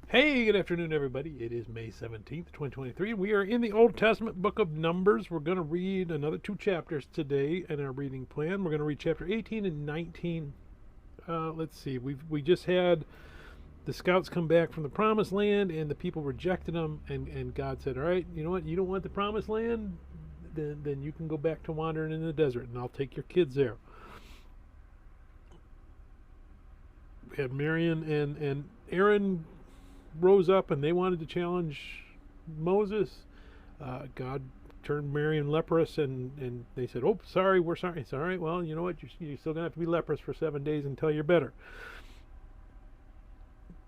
Hey, good afternoon, everybody. It is May 17th, 2023. We are in the Old Testament book of Numbers. We're going to read another 2 chapters today in our reading plan. We're going to read chapter 18 and 19. Let's see. We just had the scouts come back from the promised land, and the people rejected them. And God said, all right, you know what? You don't want the promised land? Then you can go back to wandering in the desert, and I'll take your kids there. We had Miriam and Aaron rose up and they wanted to challenge Moses. God turned Miriam leprous, and they said, "Oh, sorry, we're sorry." It's all right. Well, you know what? You're still gonna have to be leprous for 7 days until you're better.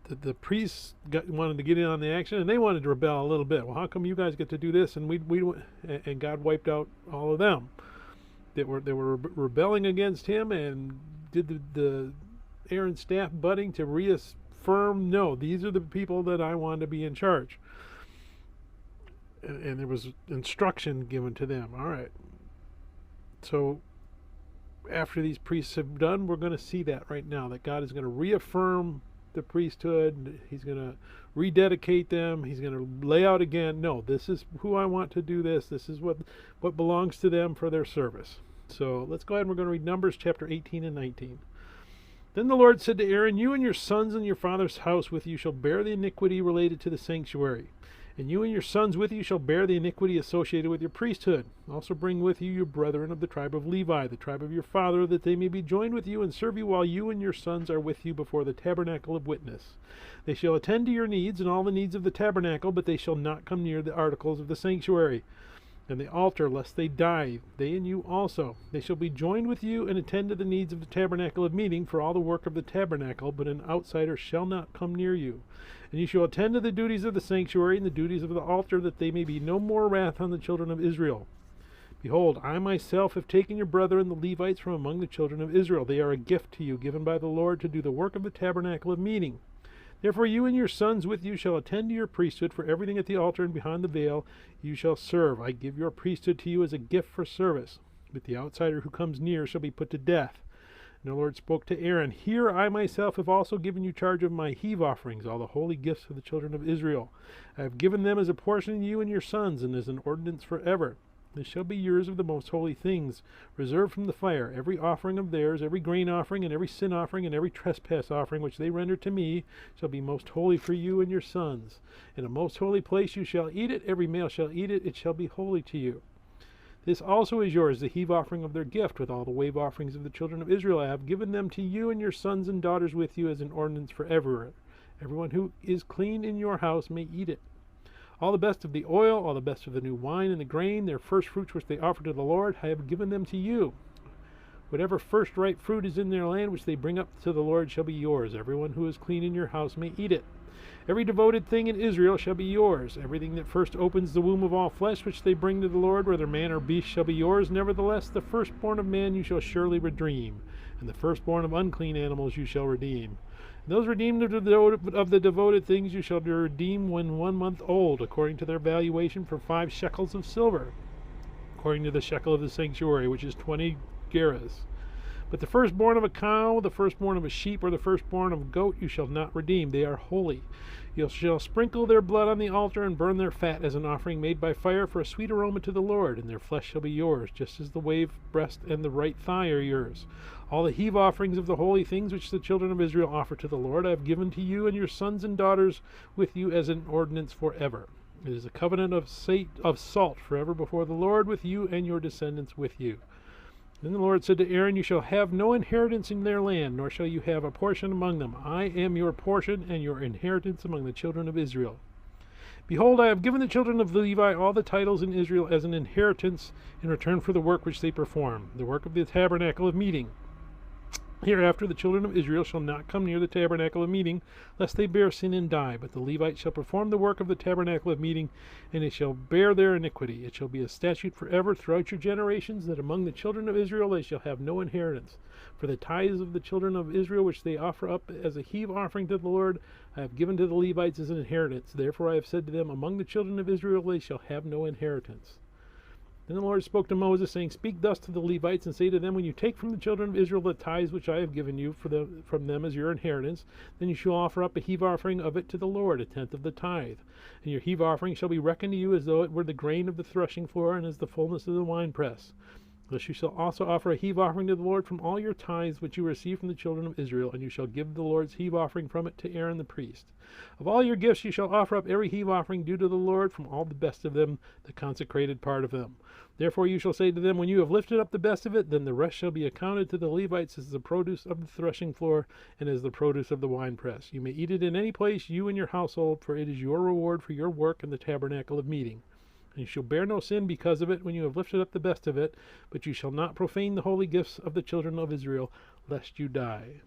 The priests wanted to get in on the action, and they wanted to rebel a little bit. Well, how come you guys get to do this, and and God wiped out all of them? They were rebelling against Him, and did the Aaron's staff budding to reaffirm, no, these are the people that I want to be in charge. And there was instruction given to them. All right. So after these priests have done, we're going to see that right now, that God is going to reaffirm the priesthood. He's going to rededicate them. He's going to lay out again, no, this is who I want to do this. This is what belongs to them for their service. So let's go ahead and we're going to read Numbers chapter 18 and 19. Then the Lord said to Aaron, you and your sons and your father's house with you shall bear the iniquity related to the sanctuary. And you and your sons with you shall bear the iniquity associated with your priesthood. Also bring with you your brethren of the tribe of Levi, the tribe of your father, that they may be joined with you and serve you while you and your sons are with you before the tabernacle of witness. They shall attend to your needs and all the needs of the tabernacle, but they shall not come near the articles of the sanctuary and the altar, lest they die, they and you also. They shall be joined with you and attend to the needs of the tabernacle of meeting for all the work of the tabernacle, but an outsider shall not come near you. And you shall attend to the duties of the sanctuary and the duties of the altar, that they may be no more wrath on the children of Israel. Behold, I myself have taken your brethren, the Levites, from among the children of Israel. They are a gift to you, given by the Lord, to do the work of the tabernacle of meeting. Therefore you and your sons with you shall attend to your priesthood, for everything at the altar and behind the veil you shall serve. I give your priesthood to you as a gift for service. But the outsider who comes near shall be put to death. And the Lord spoke to Aaron, here I myself have also given you charge of my heave offerings, all the holy gifts of the children of Israel. I have given them as a portion to you and your sons, and as an ordinance forever. This shall be yours of the most holy things, reserved from the fire. Every offering of theirs, every grain offering, and every sin offering, and every trespass offering, which they render to me, shall be most holy for you and your sons. In a most holy place you shall eat it. Every male shall eat it. It shall be holy to you. This also is yours, the heave offering of their gift, with all the wave offerings of the children of Israel. I have given them to you and your sons and daughters with you as an ordinance forever. Everyone who is clean in your house may eat it. All the best of the oil, all the best of the new wine and the grain, their first fruits which they offer to the Lord, I have given them to you. Whatever first ripe fruit is in their land which they bring up to the Lord shall be yours. Everyone who is clean in your house may eat it. Every devoted thing in Israel shall be yours. Everything that first opens the womb of all flesh which they bring to the Lord, whether man or beast, shall be yours. Nevertheless, the firstborn of man you shall surely redeem, and the firstborn of unclean animals you shall redeem. And those redeemed of the devoted things you shall redeem when 1 month old, according to their valuation, for 5 shekels of silver, according to the shekel of the sanctuary, which is 20 gerahs. But the firstborn of a cow, the firstborn of a sheep, or the firstborn of a goat you shall not redeem. They are holy. You shall sprinkle their blood on the altar and burn their fat as an offering made by fire for a sweet aroma to the Lord, and their flesh shall be yours, just as the wave breast and the right thigh are yours. All the heave offerings of the holy things which the children of Israel offer to the Lord I have given to you and your sons and daughters with you as an ordinance forever. It is a covenant of salt forever before the Lord, with you and your descendants with you. Then the Lord said to Aaron, you shall have no inheritance in their land, nor shall you have a portion among them. I am your portion and your inheritance among the children of Israel. Behold, I have given the children of Levi all the titles in Israel as an inheritance in return for the work which they perform, the work of the tabernacle of meeting. Hereafter the children of Israel shall not come near the tabernacle of meeting, lest they bear sin and die. But the Levites shall perform the work of the tabernacle of meeting, and they shall bear their iniquity. It shall be a statute forever throughout your generations, that among the children of Israel they shall have no inheritance. For the tithes of the children of Israel, which they offer up as a heave offering to the Lord, I have given to the Levites as an inheritance. Therefore I have said to them, among the children of Israel they shall have no inheritance. Then the Lord spoke to Moses, saying, Speak thus to the Levites, and say to them, When you take from the children of Israel the tithes which I have given you from them as your inheritance, then you shall offer up a heave offering of it to the Lord, 1/10 of the tithe. And your heave offering shall be reckoned to you as though it were the grain of the threshing floor, and as the fullness of the winepress. Thus you shall also offer a heave offering to the Lord from all your tithes which you receive from the children of Israel, and you shall give the Lord's heave offering from it to Aaron the priest. Of all your gifts you shall offer up every heave offering due to the Lord, from all the best of them, the consecrated part of them. Therefore you shall say to them, When you have lifted up the best of it, then the rest shall be accounted to the Levites as the produce of the threshing floor, and as the produce of the winepress. You may eat it in any place, you and your household, for it is your reward for your work in the tabernacle of meeting. And you shall bear no sin because of it when you have lifted up the best of it, but you shall not profane the holy gifts of the children of Israel, lest you die.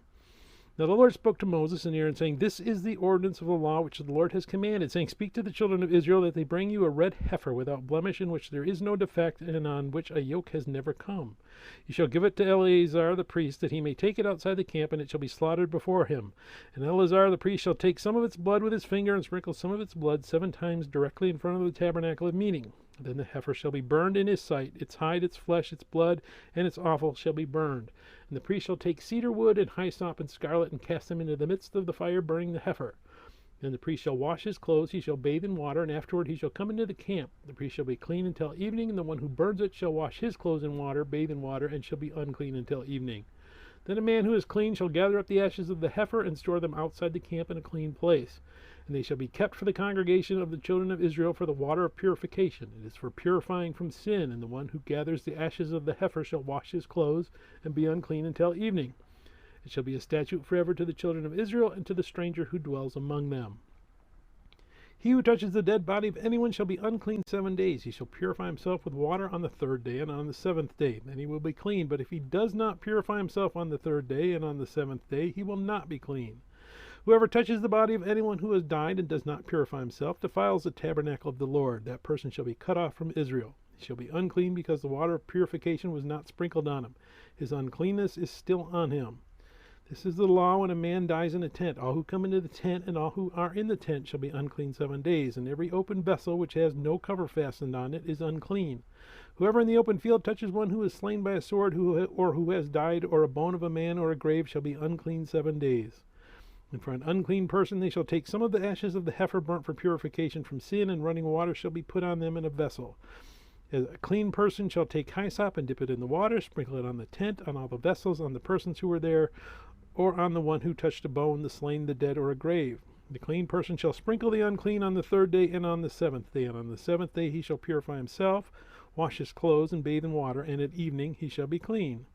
Now the Lord spoke to Moses and Aaron, saying, This is the ordinance of the law which the Lord has commanded, saying, Speak to the children of Israel that they bring you a red heifer without blemish, in which there is no defect, and on which a yoke has never come. You shall give it to Eleazar the priest, that he may take it outside the camp, and it shall be slaughtered before him. And Eleazar the priest shall take some of its blood with his finger, and sprinkle some of its blood 7 times directly in front of the tabernacle of meeting. Then the heifer shall be burned in his sight, its hide, its flesh, its blood, and its offal shall be burned. And the priest shall take cedar wood and hyssop and scarlet, and cast them into the midst of the fire, burning the heifer. Then the priest shall wash his clothes, he shall bathe in water, and afterward he shall come into the camp. The priest shall be clean until evening, and the one who burns it shall wash his clothes in water, bathe in water, and shall be unclean until evening. Then a man who is clean shall gather up the ashes of the heifer, and store them outside the camp in a clean place. And they shall be kept for the congregation of the children of Israel for the water of purification. It is for purifying from sin, and the one who gathers the ashes of the heifer shall wash his clothes, and be unclean until evening. It shall be a statute forever to the children of Israel, and to the stranger who dwells among them. He who touches the dead body of anyone shall be unclean 7 days. He shall purify himself with water on the 3rd day, and on the 7th day. Then he will be clean. But if he does not purify himself on the 3rd day, and on the 7th day, he will not be clean. Whoever touches the body of anyone who has died and does not purify himself defiles the tabernacle of the Lord. That person shall be cut off from Israel. He shall be unclean because the water of purification was not sprinkled on him. His uncleanness is still on him. This is the law when a man dies in a tent. All who come into the tent and all who are in the tent shall be unclean 7 days, and every open vessel which has no cover fastened on it is unclean. Whoever in the open field touches one who is slain by a sword, or who has died, or a bone of a man, or a grave, shall be unclean 7 days. And for an unclean person they shall take some of the ashes of the heifer burnt for purification from sin, and running water shall be put on them in a vessel. A clean person shall take hyssop and dip it in the water, sprinkle it on the tent, on all the vessels, on the persons who were there, or on the one who touched a bone, the slain, the dead, or a grave. The clean person shall sprinkle the unclean on the 3rd day and on the 7th day. And on the 7th day he shall purify himself, wash his clothes, and bathe in water, and at evening he shall be clean.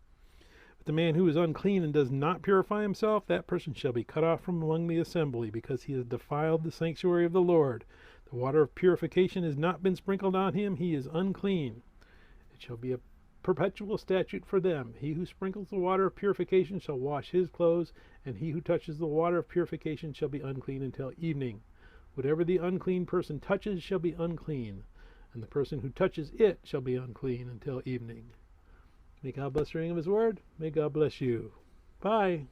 But the man who is unclean and does not purify himself, that person shall be cut off from among the assembly, because he has defiled the sanctuary of the Lord. The water of purification has not been sprinkled on him, he is unclean. It shall be a perpetual statute for them. He who sprinkles the water of purification shall wash his clothes, and he who touches the water of purification shall be unclean until evening. Whatever the unclean person touches shall be unclean, and the person who touches it shall be unclean until evening. May God bless the reading of his word. May God bless you. Bye.